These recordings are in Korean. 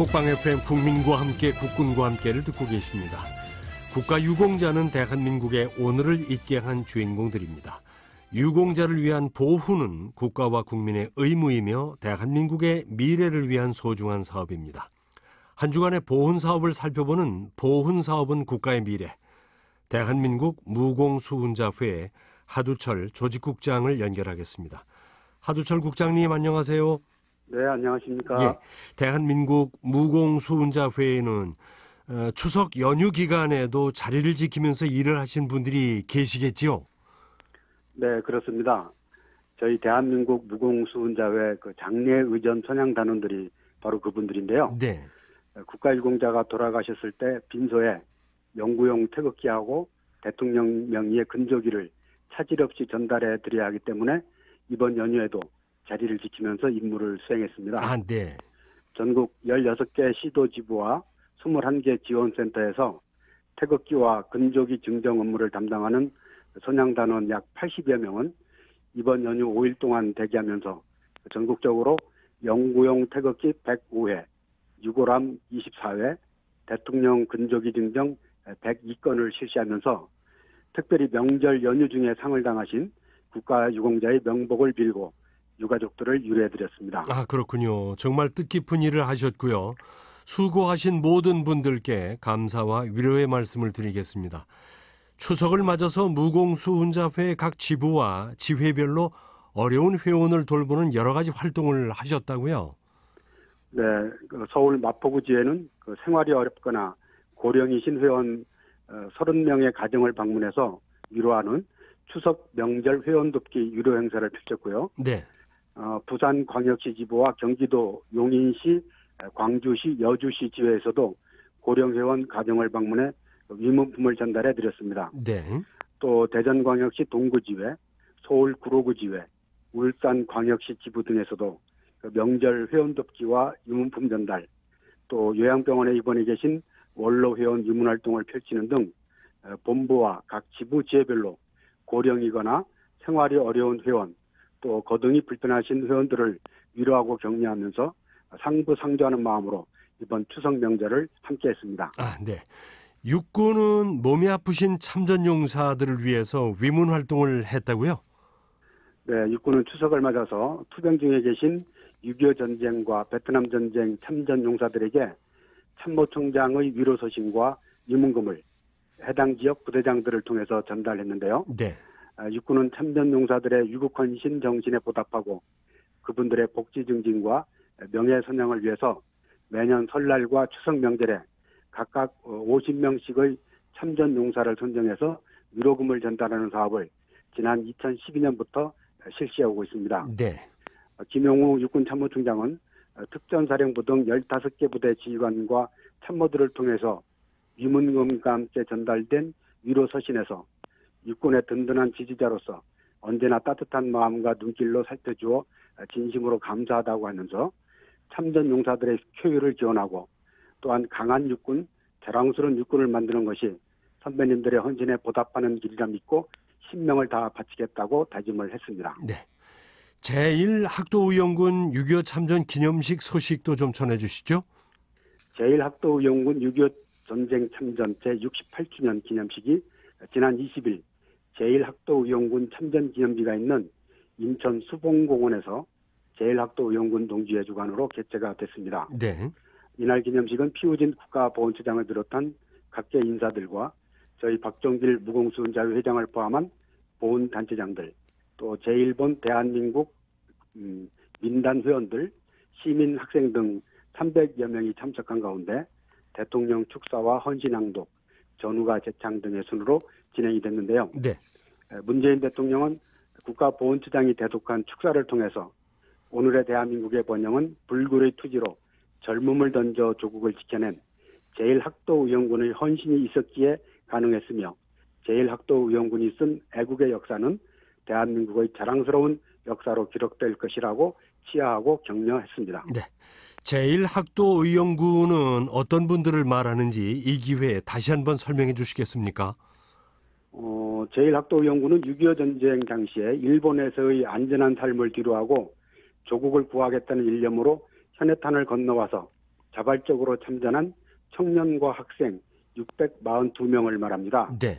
콕방 FM 국민과 함께 국군과 함께를 듣고 계십니다. 국가유공자는 대한민국의 오늘을 있게 한 주인공들입니다. 유공자를 위한 보훈은 국가와 국민의 의무이며 대한민국의 미래를 위한 소중한 사업입니다. 한 주간의 보훈 사업을 살펴보는 보훈 사업은 국가의 미래. 대한민국 무공수훈자회 하두철 조직국장을 연결하겠습니다. 하두철 국장님 안녕하세요. 네, 안녕하십니까. 예, 대한민국 무공수훈자회에는 추석 연휴 기간에도 자리를 지키면서 일을 하신 분들이 계시겠지요? 네, 그렇습니다. 저희 대한민국 무공수훈자회 장례 의전 선양단원들이 바로 그분들인데요. 네. 국가유공자가 돌아가셨을 때 빈소에 영구용 태극기하고 대통령 명의의 근조기를 차질 없이 전달해 드려야 하기 때문에 이번 연휴에도 자리를 지키면서 임무를 수행했습니다. 아, 네. 전국 16개 시도지부와 21개 지원센터에서 태극기와 근조기 증정 업무를 담당하는 선양단원 약 80여 명은 이번 연휴 5일 동안 대기하면서 전국적으로 영구용 태극기 105회, 유골함 24회, 대통령 근조기 증정 102건을 실시하면서 특별히 명절 연휴 중에 상을 당하신 국가유공자의 명복을 빌고 유가족들을 유례해드렸습니다. 아, 그렇군요. 정말 뜻깊은 일을 하셨고요. 수고하신 모든 분들께 감사와 위로의 말씀을 드리겠습니다. 추석을 맞아서 무공수훈자회 각 지부와 지회별로 어려운 회원을 돌보는 여러 가지 활동을 하셨다고요? 네, 서울 마포구지회는 생활이 어렵거나 고령이신 회원 30명의 가정을 방문해서 위로하는 추석 명절 회원 돕기 유료 행사를 펼쳤고요. 네. 부산광역시 지부와 경기도 용인시, 광주시, 여주시 지회에서도 고령 회원 가정을 방문해 위문품을 전달해 드렸습니다. 네. 또 대전광역시 동구지회, 서울 구로구지회, 울산광역시 지부 등에서도 명절 회원 돕기와 유문품 전달, 또 요양병원에 입원해 계신 원로 회원 유문 활동을 펼치는 등 본부와 각 지부 지회별로 고령이거나 생활이 어려운 회원, 또 거동이 불편하신 회원들을 위로하고 격려하면서 상부상조하는 마음으로 이번 추석 명절을 함께했습니다. 아, 네. 육군은 몸이 아프신 참전용사들을 위해서 위문 활동을 했다고요? 네, 육군은 추석을 맞아서 투병 중에 계신 6.25 전쟁과 베트남 전쟁 참전용사들에게 참모총장의 위로 소식과 유문금을 해당 지역 부대장들을 통해서 전달했는데요. 네. 육군은 참전용사들의 유국헌신 정신에 보답하고 그분들의 복지 증진과 명예선양을 위해서 매년 설날과 추석 명절에 각각 50명씩의 참전용사를 선정해서 위로금을 전달하는 사업을 지난 2012년부터 실시하고 있습니다. 네. 김용우 육군 참모총장은 특전사령부 등 15개 부대 지휘관과 참모들을 통해서 위문금과 함께 전달된 위로 서신에서 육군의 든든한 지지자로서 언제나 따뜻한 마음과 눈길로 살펴주어 진심으로 감사하다고 하면서 참전 용사들의 쾌유를 기원하고 또한 강한 육군, 자랑스러운 육군을 만드는 것이 선배님들의 헌신에 보답하는 길이라 믿고 신명을 다 바치겠다고 다짐을 했습니다. 네. 제1학도의용군 6.25 참전 기념식 소식도 좀 전해주시죠. 제1학도의용군 6.25 전쟁 참전 제68주년 기념식이 지난 20일 제1학도의용군 참전 기념비가 있는 인천 수봉공원에서 제1학도의용군 동지회 주관으로 개최가 됐습니다. 네. 이날 기념식은 피우진 국가보훈처장을 비롯한 각계 인사들과 저희 박종길 무공수훈자회 회장을 포함한 보훈단체장들, 또 제1본 대한민국 민단 회원들, 시민, 학생 등 300여 명이 참석한 가운데 대통령 축사와 헌신낭독, 전우가 제창 등의 순으로 진행이 됐는데요. 네. 문재인 대통령은 국가보훈처장이 대독한 축사를 통해서 오늘의 대한민국의 번영은 불굴의 투지로 젊음을 던져 조국을 지켜낸 제1학도의용군의 헌신이 있었기에 가능했으며 제1학도의용군이 쓴 애국의 역사는 대한민국의 자랑스러운 역사로 기록될 것이라고 치하하고 격려했습니다. 네. 제1학도의용군은 어떤 분들을 말하는지 이 기회에 다시 한번 설명해 주시겠습니까? 제1학도의용군은 6.25 전쟁 당시에 일본에서의 안전한 삶을 뒤로하고 조국을 구하겠다는 일념으로 현해탄을 건너와서 자발적으로 참전한 청년과 학생 642명을 말합니다. 네.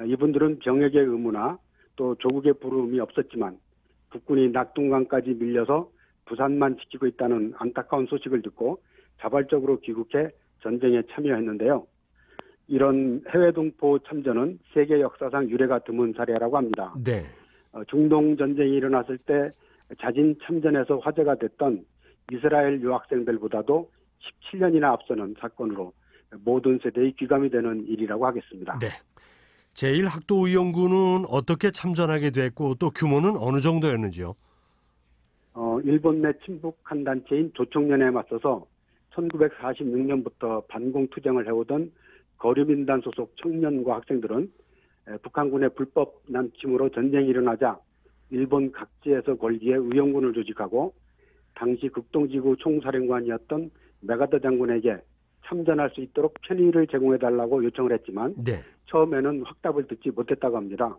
이분들은 병역의 의무나 또 조국의 부름이 없었지만 국군이 낙동강까지 밀려서 부산만 지키고 있다는 안타까운 소식을 듣고 자발적으로 귀국해 전쟁에 참여했는데요. 이런 해외 동포 참전은 세계 역사상 유례가 드문 사례라고 합니다. 네. 중동 전쟁이 일어났을 때 자진 참전해서 화제가 됐던 이스라엘 유학생들보다도 17년이나 앞서는 사건으로 모든 세대의 귀감이 되는 일이라고 하겠습니다. 네. 제1학도의용군은 어떻게 참전하게 됐고 또 규모는 어느 정도였는지요? 일본 내 친북한 단체인 조총련에 맞서서 1946년부터 반공투쟁을 해오던 거류민단 소속 청년과 학생들은 북한군의 불법 남침으로 전쟁이 일어나자 일본 각지에서 걸기에 의용군을 조직하고 당시 극동지구 총사령관이었던 메가더 장군에게 참전할 수 있도록 편의를 제공해달라고 요청을 했지만 네. 처음에는 확답을 듣지 못했다고 합니다.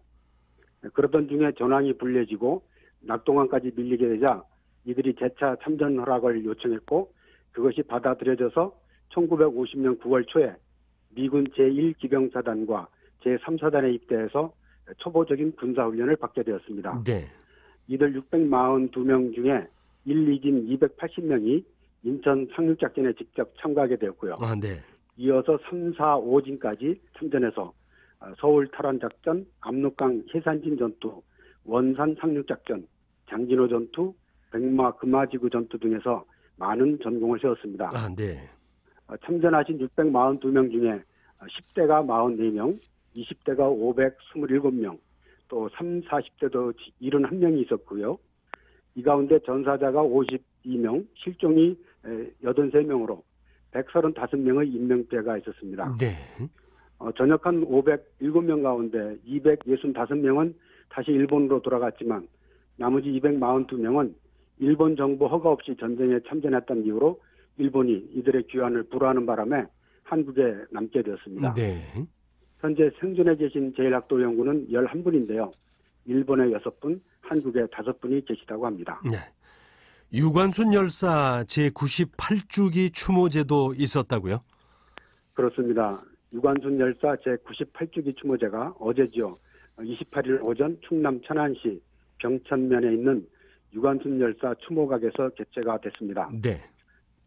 그러던 중에 전황이 불리해지고 낙동강까지 밀리게 되자 이들이 재차 참전 허락을 요청했고 그것이 받아들여져서 1950년 9월 초에 미군 제1기병사단과 제3사단에 입대해서 초보적인 군사훈련을 받게 되었습니다. 네. 이들 642명 중에 1, 2진 280명이 인천 상륙작전에 직접 참가하게 되었고요. 네. 이어서 3, 4, 5진까지 참전해서 서울 탈환작전, 압록강 해산진 전투, 원산 상륙작전, 장진호 전투, 백마 금화지구 전투 등에서 많은 전공을 세웠습니다. 네. 참전하신 642명 중에 10대가 44명, 20대가 527명, 또 3, 40대도 71명이 있었고요. 이 가운데 전사자가 52명, 실종이 83명으로 135명의 인명피해가 있었습니다. 네. 전역한 507명 가운데 265명은 다시 일본으로 돌아갔지만 나머지 242명은 일본 정부 허가 없이 전쟁에 참전했던 이유로 일본이 이들의 귀환을 불허하는 바람에 한국에 남게 되었습니다. 네. 현재 생존해 계신 제1학도연구는 11분인데요. 일본에 6분, 한국에 5분이 계시다고 합니다. 네. 유관순 열사 제98주기 추모제도 있었다고요? 그렇습니다. 유관순 열사 제98주기 추모제가 어제지요. 28일 오전 충남 천안시 병천면에 있는 유관순 열사 추모각에서 개최가 됐습니다. 네.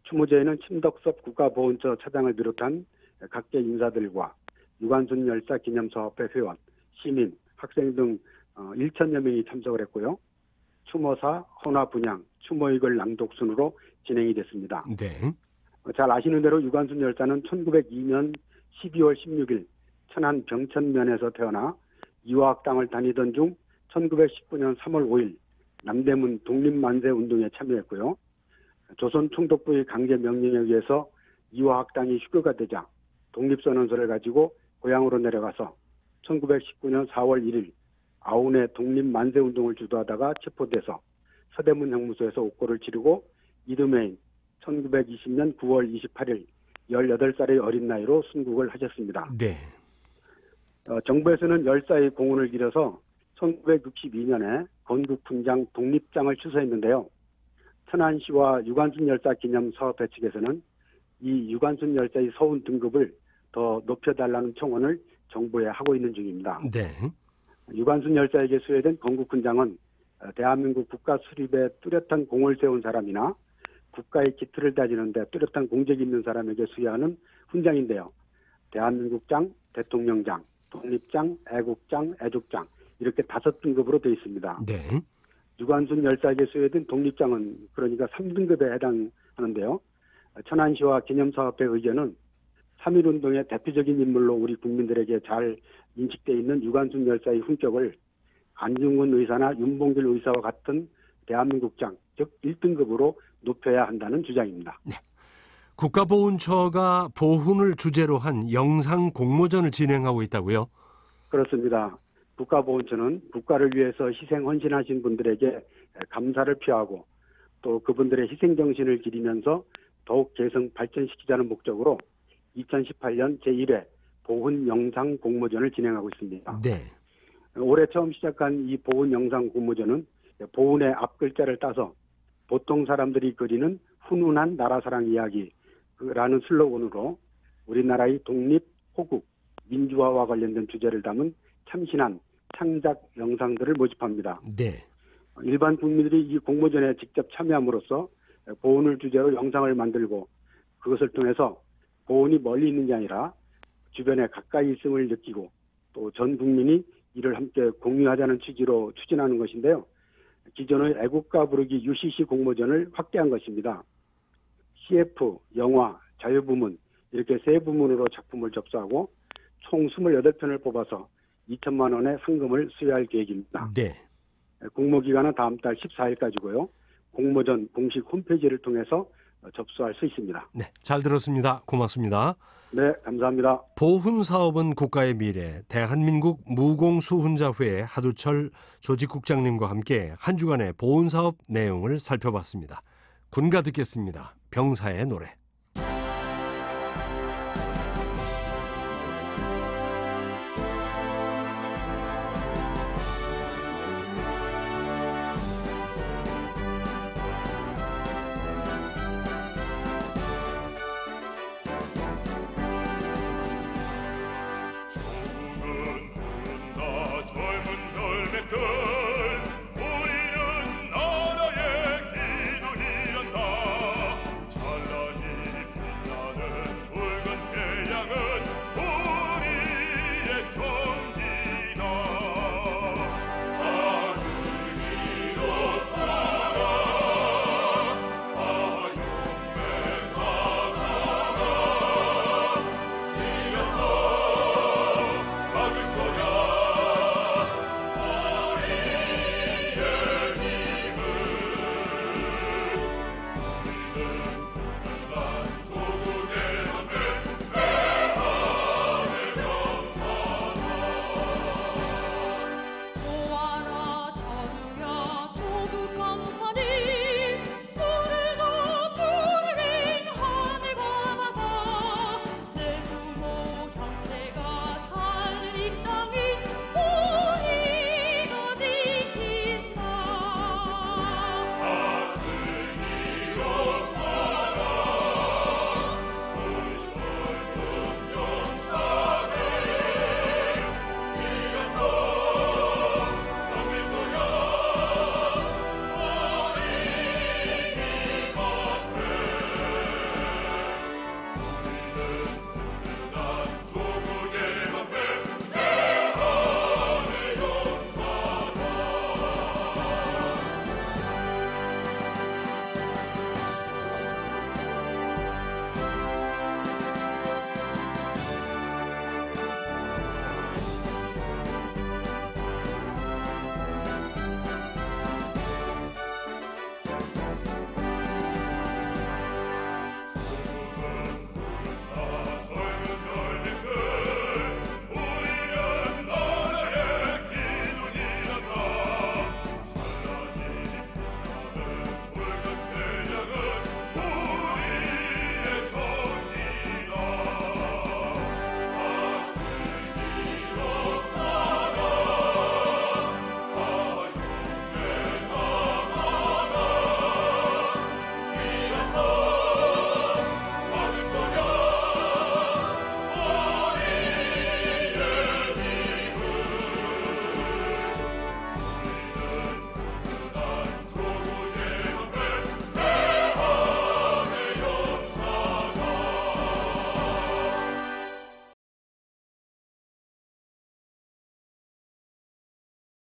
추모제에는 침덕섭 국가보훈처 차장을 비롯한 각계 인사들과 유관순 열사 기념사업회 회원, 시민, 학생 등 1천여 명이 참석을 했고요. 추모사, 헌화 분양, 추모익을 낭독 순으로 진행이 됐습니다. 네. 잘 아시는 대로 유관순 열사는 1902년 12월 16일 천안 병천면에서 태어나 이화학당을 다니던 중 1919년 3월 5일 남대문 독립만세운동에 참여했고요. 조선 총독부의 강제 명령에 의해서 이화학당이 휴교가 되자 독립선언서를 가지고 고향으로 내려가서 1919년 4월 1일 아운의 독립만세운동을 주도하다가 체포돼서 서대문 형무소에서 옥고를 치르고 이듬해인 1920년 9월 28일 18살의 어린 나이로 순국을 하셨습니다. 네. 정부에서는 열사의 공훈을 기려서 1962년에 건국훈장 독립장을 추서했는데요. 천안시와 유관순 열사 기념사업회 측에서는 이 유관순 열사의 서훈 등급을 더 높여달라는 청원을 정부에 하고 있는 중입니다. 네. 유관순 열사에게 수여된 건국훈장은 대한민국 국가 수립에 뚜렷한 공을 세운 사람이나 국가의 기틀을 다지는데 뚜렷한 공적이 있는 사람에게 수여하는 훈장인데요. 대한민국장, 대통령장, 독립장, 애국장, 애족장 이렇게 5등급으로 되어 있습니다. 네. 유관순 열사에게 수여된 독립장은 그러니까 3등급에 해당하는데요. 천안시와 기념사업회 의견은 3.1운동의 대표적인 인물로 우리 국민들에게 잘 인식되어 있는 유관순 열사의 훈격을 안중근 의사나 윤봉길 의사와 같은 대한민국장, 즉 1등급으로 높여야 한다는 주장입니다. 네. 국가보훈처가 보훈을 주제로 한 영상 공모전을 진행하고 있다고요? 그렇습니다. 국가보훈처는 국가를 위해서 희생 헌신하신 분들에게 감사를 표하고 또 그분들의 희생정신을 기리면서 더욱 개성 발전시키자는 목적으로 2018년 제1회 보훈 영상 공모전을 진행하고 있습니다. 네. 올해 처음 시작한 이 보훈 영상 공모전은 보훈의 앞글자를 따서 보통 사람들이 그리는 훈훈한 나라사랑 이야기, 라는 슬로건으로 우리나라의 독립, 호국, 민주화와 관련된 주제를 담은 참신한 창작 영상들을 모집합니다. 네. 일반 국민들이 이 공모전에 직접 참여함으로써 보훈을 주제로 영상을 만들고 그것을 통해서 보훈이 멀리 있는 게 아니라 주변에 가까이 있음을 느끼고 또 전 국민이 이를 함께 공유하자는 취지로 추진하는 것인데요. 기존의 애국가 부르기 UCC 공모전을 확대한 것입니다. CF, 영화, 자유부문 이렇게 세 부문으로 작품을 접수하고 총 28편을 뽑아서 2천만 원의 상금을 수여할 계획입니다. 네. 공모기간은 다음 달 14일까지고요. 공모전 공식 홈페이지를 통해서 접수할 수 있습니다. 네, 잘 들었습니다. 고맙습니다. 네, 감사합니다. 보훈 사업은 국가의 미래. 대한민국 무공수훈자회 하두철 조직국장님과 함께 한 주간의 보훈 사업 내용을 살펴봤습니다. 군가 듣겠습니다. 병사의 노래.